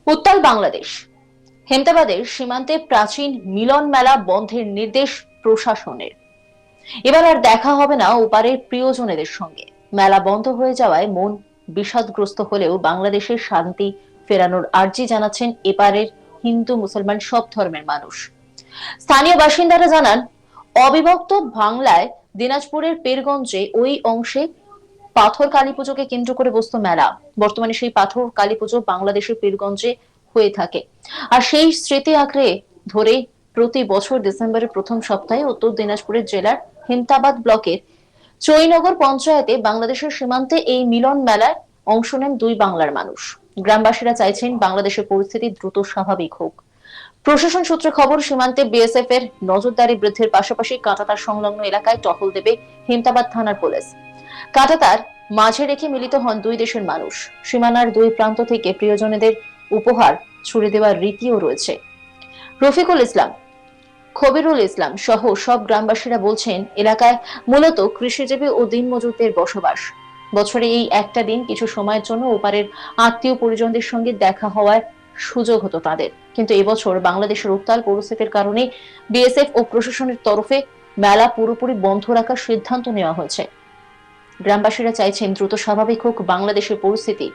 উত্তাল বাংলাদেশ। হেমতাবাদের সীমান্তে প্রাচীন মিলন মেলা বন্ধের নির্দেশ প্রশাসনের। এবার আর দেখা হবে না ওপারের প্রিয়জনেদের সঙ্গে। মেলা বন্ধ হয়ে যাওয়ায় মন বিষাদগ্রস্ত হলেও বাংলাদেশের শান্তি ফেরানোর আর্জি জানাচ্ছেন এপারের হিন্দু মুসলমান সব ধর্মের মানুষ। স্থানীয় বাসিন্দারা জানান, অবিভক্ত বাংলায় দিনাজপুরের পীরগঞ্জে ওই অংশে পাথর কালী পুজোকে কেন্দ্র করে বসতো মেলা। বর্তমানে সেই পাথর কালী পুজো বাংলাদেশের পীরগঞ্জে হয়ে থাকে। আর সেই স্মৃতি আঁকড়ে ধরে প্রতি বছর ডিসেম্বরের প্রথম সপ্তাহে উত্তর দিনাজপুরের জেলার হেমতাবাদ ব্লকের চৈনগর পঞ্চায়েতে বাংলাদেশের সীমান্তে এই মিলন মেলায় অংশ নেন দুই বাংলার মানুষ। গ্রামবাসীরা চাইছেন বাংলাদেশের পরিস্থিতি দ্রুত স্বাভাবিক হোক। প্রশাসন সূত্রে খবর, সীমান্তে বিএসএফ এর নজরদারি বৃদ্ধির পাশাপাশি কাঁটাতার সংলগ্ন এলাকায় টহল দেবে হেমতাবাদ থানার পুলিশ। কাঁটাতার মাঝে রেখে মিলিত হন দুই দেশের মানুষ। সীমানার দুই প্রান্ত থেকে প্রিয়জনেদের উপহার ছুড়ে দেওয়ার রীতিও রয়েছে। রফিকুল ইসলাম, খবিরুল ইসলাম সহ সব গ্রামবাসীরা বলছেন, এলাকায় মূলত কৃষিজীবী ও দিনমজুরদের বসবাস। বছরে এই একটা দিন কিছু সময়ের জন্য ওপারের আত্মীয় পরিজনদের সঙ্গে দেখা হওয়ার সুযোগ হতো তাদের। কিন্তু এবছর বাংলাদেশের উত্তাল পরিস্থিতির কারণে বিএসএফ ও প্রশাসনের তরফে মেলা পুরোপুরি বন্ধ রাখার সিদ্ধান্ত নেওয়া হয়েছে। গ্রামবাসীরা চাইছেন দ্রুত স্বাভাবিক হোক বাংলাদেশের পরিস্থিতি।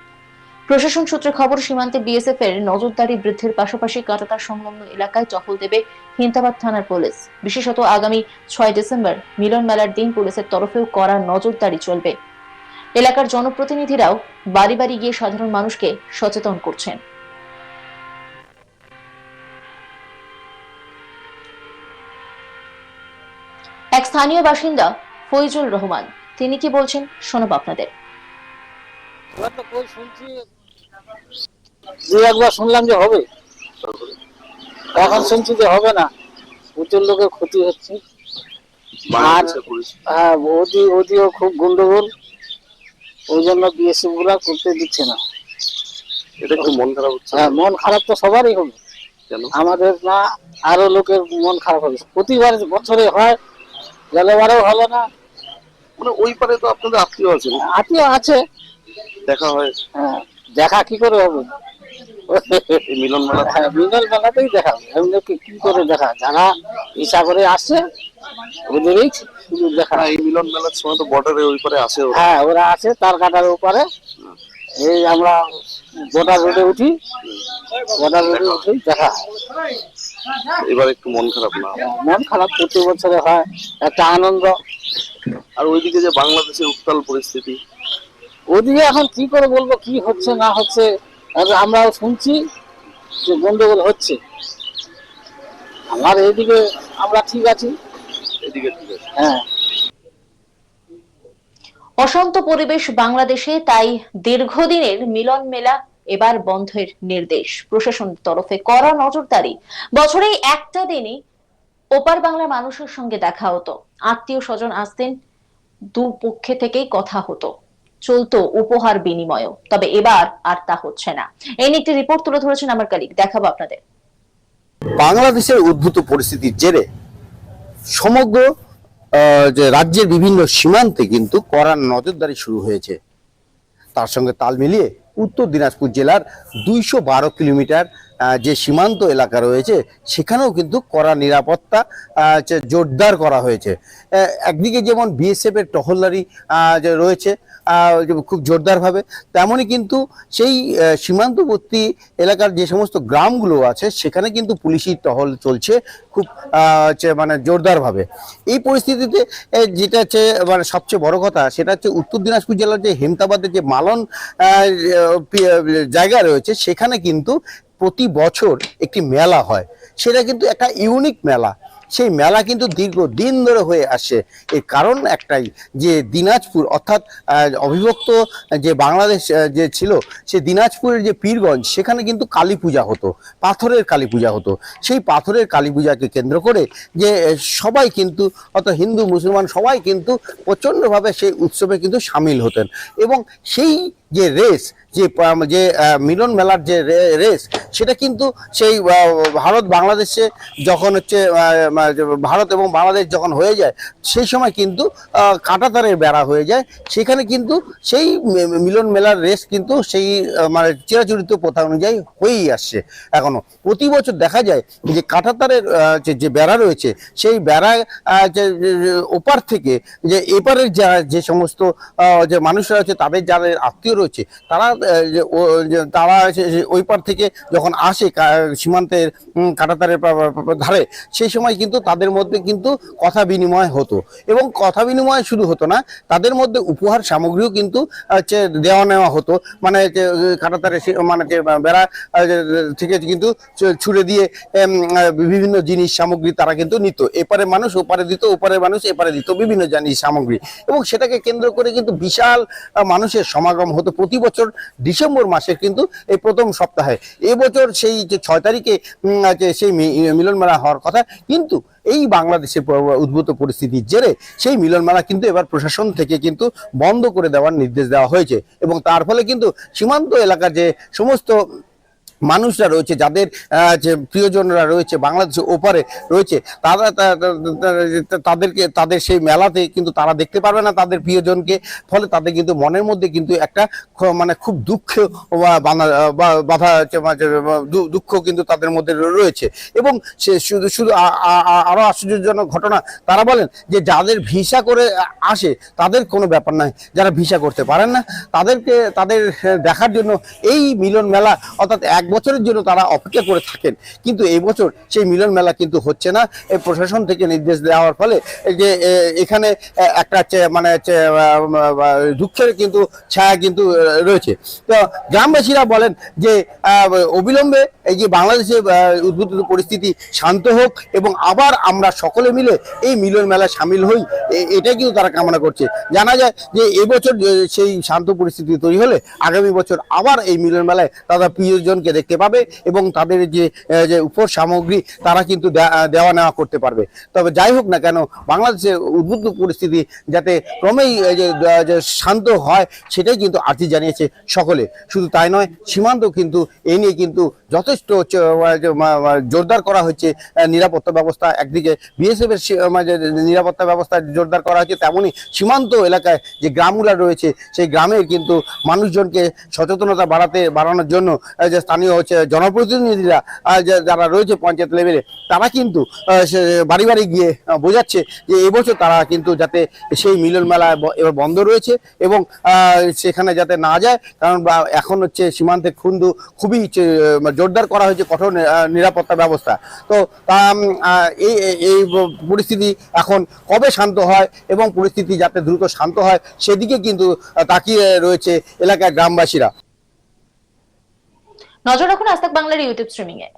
প্রশাসন সূত্রে খবর, সীমান্তে বিএসএফ এর নজরদারি বৃদ্ধির পাশাপাশি কাঁটাতার সংলগ্ন এলাকায় টহল দেবে হেমতাবাদ থানার পুলিশ। বিশেষত আগামী 6 ডিসেম্বর মিলন মেলার দিন পুলিশের তরফেও কড়া নজরদারি চলবে। এলাকার জনপ্রতিনিধিরাও বাড়ি বাড়ি গিয়ে সাধারণ মানুষকে সচেতন করছেন। এক স্থানীয় বাসিন্দা ফৈজুল রহমান, তিনি কি বলছেন শোনাবো আপনাদের। একবার শুনলাম যে হবে, এখন শুনছি যে হবে না, প্রচুর লোকের ক্ষতি হচ্ছে। আর হ্যাঁ, ওদিও খুব গন্ডগোল, ওই জন্য বিএসএফ গুলা করতে দিচ্ছে না। এটা একটু মন খারাপ হচ্ছে। হ্যাঁ, মন খারাপ তো সবারই হবে, আমাদের না আরো লোকের মন খারাপ হবে। প্রতিবার বছরে হয়, গেলবারেও হলো না। মানে ওই পারে তো আপনাদের আত্মীয় আছে? আত্মীয় আছে, দেখা হয়। হ্যাঁ, দেখা কি করে হবে? মিলন মেলা, হ্যাঁ, মিলন মেলাতেই দেখা, এমনি কি করে দেখা? যারা ইচ্ছা করে আসছে ওদেরই শুধু দেখা। এই মিলন মেলার সময় তো বর্ডারে ওই পারে আসে। হ্যাঁ, ওরা আছে তার কাটার উপরে। এই আমরা বর্ডার রোডে উঠি, বর্ডার রোডে উঠি দেখা। এবার একটু মন খারাপ না? মন খারাপ প্রতি বছরে হয়, একটা আনন্দ। আর ওইদিকে যে বাংলাদেশের উত্তাল পরিস্থিতি, ওদিকে এখন কি করে বলবো কি হচ্ছে না হচ্ছে। আমরাও শুনছি যে গন্ডগোল হচ্ছে। আমার এইদিকে আমরা ঠিক আছি, এদিকে ঠিক আছে। হ্যাঁ। অশান্ত পরিবেশ বাংলাদেশে, তাই দীর্ঘদিনের মিলন মেলা এবার বন্ধের নির্দেশ। প্রশাসনের তরফে কড়া নজরদারি। বছরে একটা দিনই ওপার বাংলার মানুষের সঙ্গে দেখা হতো, আত্মীয় স্বজন আসতেন, দু পক্ষে থেকেই কথা হতো, চলতো উপহার বিনিময়। তবে এবার আর তা হচ্ছে না। এই নিয়ে একটি রিপোর্ট তুলে ধরেছেন আমার কলিগ, দেখাবো আপনাদের। বাংলাদেশের উদ্ভূত পরিস্থিতির জেরে সমগ্র যে রাজ্যের বিভিন্ন সীমান্তে কিন্তু কড়া নজরদারি শুরু হয়েছে। তার সঙ্গে তাল মিলিয়ে উত্তর দিনাজপুর জেলার 212 কিলোমিটার যে সীমান্ত এলাকা রয়েছে সেখানেও কিন্তু কড়া নিরাপত্তা জোরদার করা হয়েছে। একদিকে যেমন বিএসএফ এর টহলদারি যে রয়েছে খুব জোরদারভাবে, তেমনই কিন্তু সেই সীমান্তবর্তী এলাকার যে সমস্ত গ্রামগুলো আছে সেখানে কিন্তু পুলিশি টহল চলছে খুব মানে জোরদারভাবে। এই পরিস্থিতিতে যেটা হচ্ছে মানে সবচেয়ে বড় কথা, সেটা হচ্ছে উত্তর দিনাজপুর জেলার যে হেমতাবাদের যে মালন জায়গা রয়েছে সেখানে কিন্তু প্রতি বছর একটি মেলা হয়। সেটা কিন্তু একটা ইউনিক মেলা। সেই মেলা কিন্তু দীর্ঘদিন ধরে হয়ে আসে। এর কারণ একটাই, যে দিনাজপুর অর্থাৎ অবিভক্ত যে বাংলাদেশ যে ছিল, সে দিনাজপুরের যে পীরগঞ্জ সেখানে কিন্তু কালী পূজা হতো, পাথরের কালী পূজা হতো। সেই পাথরের কালী পূজাকে কেন্দ্র করে যে সবাই কিন্তু অর্থাৎ হিন্দু মুসলমান সবাই কিন্তু প্রচণ্ডভাবে সেই উৎসবে কিন্তু সামিল হতেন। এবং সেই যে রেস, যে মিলন মেলার যে রেস, সেটা কিন্তু সেই ভারত বাংলাদেশে যখন হচ্ছে ভারত এবং বাংলাদেশ যখন হয়ে যায়, সেই সময় কিন্তু কাঁটাতারের বেড়া হয়ে যায়। সেখানে কিন্তু সেই মিলন মেলার রেস কিন্তু সেই মানে চিরাচরিত প্রথা অনুযায়ী হয়েই আসছে এখনো। প্রতি বছর দেখা যায় যে কাঁটাতারের যে বেড়া রয়েছে, সেই বেড়া ওপার থেকে যে এপারের যে সমস্ত যে মানুষরা আছে, তাদের যাদের আত্মীয় রয়েছে, তারা তারা ওই পার থেকে যখন আসে সীমান্তের কাঁটাতারের ধারে, সেই সময় কিন্তু তাদের মধ্যে কিন্তু কথা বিনিময় হতো। এবং কথা বিনিময় শুধু হতো না, তাদের মধ্যে উপহার সামগ্রীও কিন্তু দেওয়া নেওয়া হতো। মানে কাঁটাতারে মানে যে বেড়া থেকে কিন্তু ছুড়ে দিয়ে বিভিন্ন জিনিস সামগ্রী তারা কিন্তু নিত। এপারে মানুষ ওপারে দিত, ওপারে মানুষ এপারে দিত বিভিন্ন জিনিস সামগ্রী। এবং সেটাকে কেন্দ্র করে কিন্তু বিশাল মানুষের সমাগম হতো প্রতি বছর ডিসেম্বর মাসে কিন্তু এই প্রথম সপ্তাহে। এবছর সেই যে 6 তারিখে সেই মিলন মেলা হওয়ার কথা, কিন্তু এই বাংলাদেশের উদ্ভূত পরিস্থিতির জেরে সেই মিলন মেলা কিন্তু এবার প্রশাসন থেকে কিন্তু বন্ধ করে দেওয়ার নির্দেশ দেওয়া হয়েছে। এবং তার ফলে কিন্তু সীমান্ত এলাকার যে সমস্ত মানুষরা রয়েছে, যাদের যে প্রিয়জনরা রয়েছে বাংলাদেশের ওপারে রয়েছে, তারা তাদের সেই মেলাতে কিন্তু তারা দেখতে পারবে না তাদের প্রিয়জনকে। ফলে তাদের কিন্তু মনের মধ্যে কিন্তু একটা মানে খুব দুঃখ বাধা দুঃখ কিন্তু তাদের মধ্যে রয়েছে। এবং সে শুধু শুধু আরো আশ্চর্যজনক ঘটনা, তারা বলেন যে যাদের ভিসা করে আসে তাদের কোনো ব্যাপার নয়, যারা ভিসা করতে পারেন না তাদের দেখার জন্য এই মিলন মেলা অর্থাৎ 1 বছরের জন্য তারা অপেক্ষা করে থাকেন। কিন্তু এই বছর সেই মিলন মেলা কিন্তু হচ্ছে না। এই প্রশাসন থেকে নির্দেশ দেওয়ার ফলে যে এখানে একটা মানে দুঃখের কিন্তু ছায়া কিন্তু রয়েছে। তো গ্রামবাসীরা বলেন যে অবিলম্বে এই যে বাংলাদেশে উদ্ভূত পরিস্থিতি শান্ত হোক এবং আবার আমরা সকলে মিলে এই মিলন মেলায় সামিল হই, এটাই কিন্তু তারা কামনা করছে। জানা যায় যে এবছর সেই শান্ত পরিস্থিতি তৈরি হলে আগামী বছর আবার এই মিলন মেলায় তারা প্রিয়জনকে দেখতে পাবে এবং তাদের যে উপর সামগ্রী তারা কিন্তু দেওয়া নেওয়া করতে পারবে। তবে যাই হোক না কেন, বাংলাদেশের উদ্ভূত পরিস্থিতি যাতে ক্রমেই যে শান্ত হয়, সেটাই কিন্তু আর্জি জানিয়েছে সকলে। শুধু তাই নয়, সীমান্ত কিন্তু এই নিয়ে কিন্তু যথেষ্ট জোরদার করা হচ্ছে নিরাপত্তা ব্যবস্থা। একদিকে বিএসএফ এর নিরাপত্তা ব্যবস্থা জোরদার করা হচ্ছে, তেমনই সীমান্ত এলাকায় যে গ্রামগুলো রয়েছে, সেই গ্রামের কিন্তু মানুষজনকে সচেতনতা বাড়ানোর জন্য যে স্থানীয় জনপ্রতিনিধিরা যারা রয়েছে পঞ্চায়েত লেভেলে, তারা কিন্তু বাড়ি বাড়ি গিয়ে বোঝাচ্ছে যে এবছর তারা কিন্তু যাতে সেই মিলন মেলা এবার বন্ধ রয়েছে এবং সেখানে যাতে না যায়। কারণ এখন সীমান্তে খুবই জোরদার করা হয়েছে কঠোর নিরাপত্তা ব্যবস্থা। তো এই পরিস্থিতি এখন কবে শান্ত হয় এবং পরিস্থিতি যাতে দ্রুত শান্ত হয়, সেদিকে কিন্তু তাকিয়ে রয়েছে এলাকার গ্রামবাসীরা। নজর রাখুন আজ তাক বাংলার ইউটিউব স্ট্রিমিং এ।